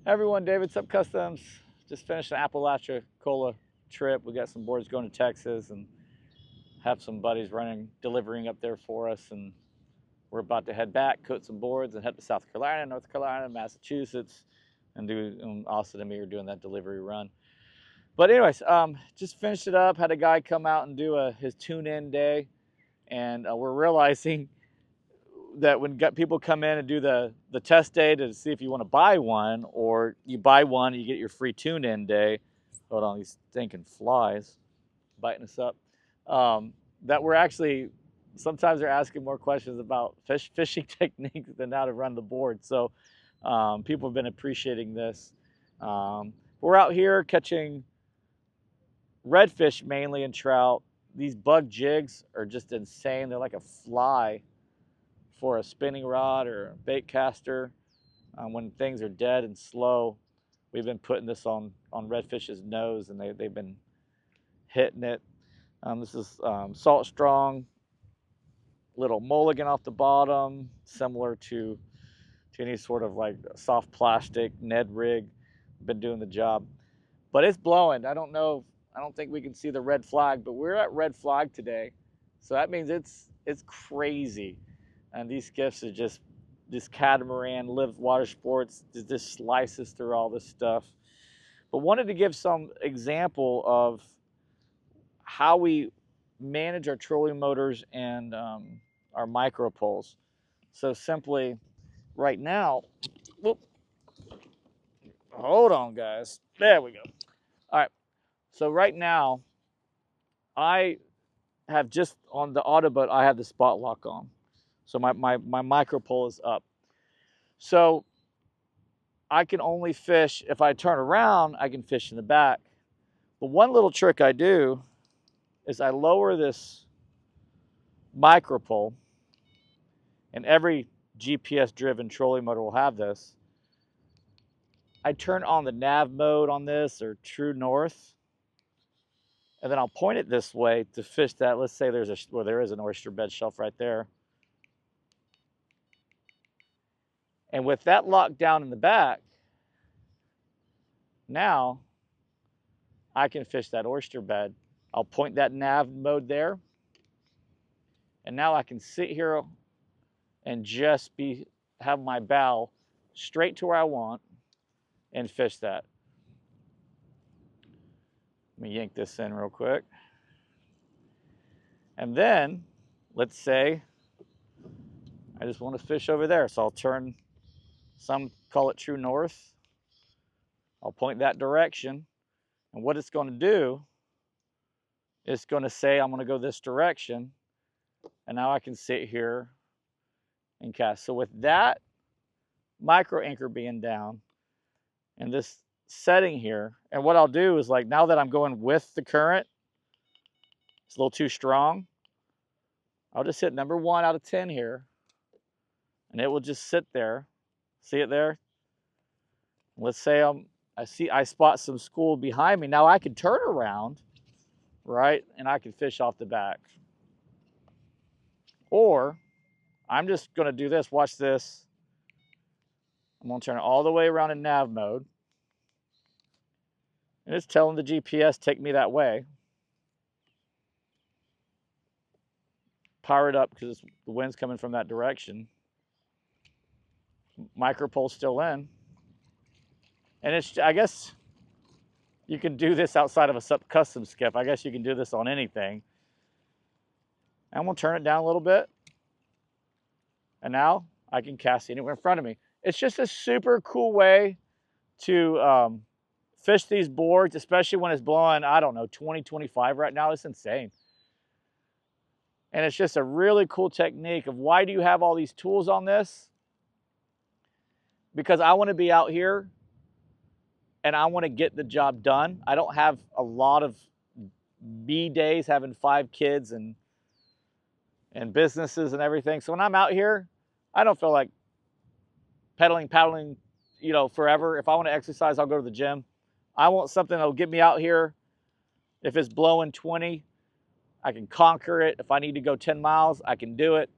Everyone, David, SUP Customs. Just finished an Appalachia trip. We got some boards going to Texas and have some buddies delivering up there for us. And we're about to head back, coat some boards, and head to South Carolina, North Carolina, Massachusetts, and Austin and me are doing that delivery run. But anyways, just finished it up. Had a guy come out and do his tune-in day, and we're realizing that when people come in and do the test day to see if you want to buy one, or you buy one, you get your free tune-in day. Hold on, these stinking flies biting us up. That we're actually, sometimes they're asking more questions about fishing techniques than how to run the board. So people have been appreciating this. We're out here catching redfish mainly and trout. These bug jigs are just insane. They're like a fly for a spinning rod or a bait caster. When things are dead and slow, we've been putting this on redfish's nose, and they've been hitting it. This is salt strong, little mulligan off the bottom, similar to any sort of like soft plastic Ned rig. Been doing the job, but it's blowing. I don't think we can see the red flag, but we're at red flag today, so that means it's crazy. And these skiffs are just this catamaran, live water sports, just slices through all this stuff. But wanted to give some example of how we manage our trolling motors and our micro poles. So simply, right now, whoop, hold on, guys. There we go. All right. So right now, I have just on the AutoBoat, I have the spot lock on. So my micro pole is up. So I can only fish, if I turn around, I can fish in the back. But one little trick I do is I lower this micro pole, and every GPS driven trolling motor will have this. I turn on the nav mode on this, or true north, and then I'll point it this way to fish that. Let's say there is an oyster bed shelf right there. And with that locked down in the back, now I can fish that oyster bed. I'll point that nav mode there, and now I can sit here and just have my bow straight to where I want and fish that. Let me yank this in real quick. And then, let's say I just want to fish over there. So I'll turn, some call it true north. I'll point that direction. And what it's going to do, it's going to say I'm going to go this direction. And now I can sit here and cast. So with that micro anchor being down and this setting here, and what I'll do is, like, now that I'm going with the current, it's a little too strong, I'll just hit number 1 out of 10 here, and it will just sit there. See it there? Let's say I spot some school behind me. Now I can turn around, right, and I can fish off the back. Or I'm just going to do this. Watch this. I'm going to turn it all the way around in nav mode, and it's telling the GPS take me that way. Power it up because the wind's coming from that direction. Micro pole's still in. And I guess you can do this outside of a SUP Customs skiff. I guess you can do this on anything. I'm going to turn it down a little bit. And now I can cast anywhere in front of me. It's just a super cool way to fish these boards, especially when it's blowing, I don't know, 20, 25 right now. It's insane. And it's just a really cool technique of, why do you have all these tools on this? Because I want to be out here and I want to get the job done. I don't have a lot of me days, having 5 kids and businesses and everything. So when I'm out here, I don't feel like paddling, forever. If I want to exercise, I'll go to the gym. I want something that'll get me out here. If it's blowing 20, I can conquer it. If I need to go 10 miles, I can do it.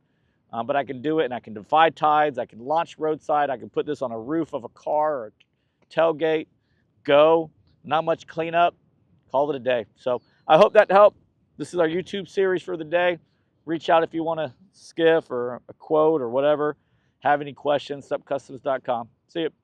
But I can do it, and I can defy tides. I can launch roadside. I can put this on a roof of a car or tailgate, go. Not much cleanup, call it a day. So I hope that helped. This is our YouTube series for the day. Reach out if you want a skiff or a quote or whatever. Have any questions, supcustoms.com. See you.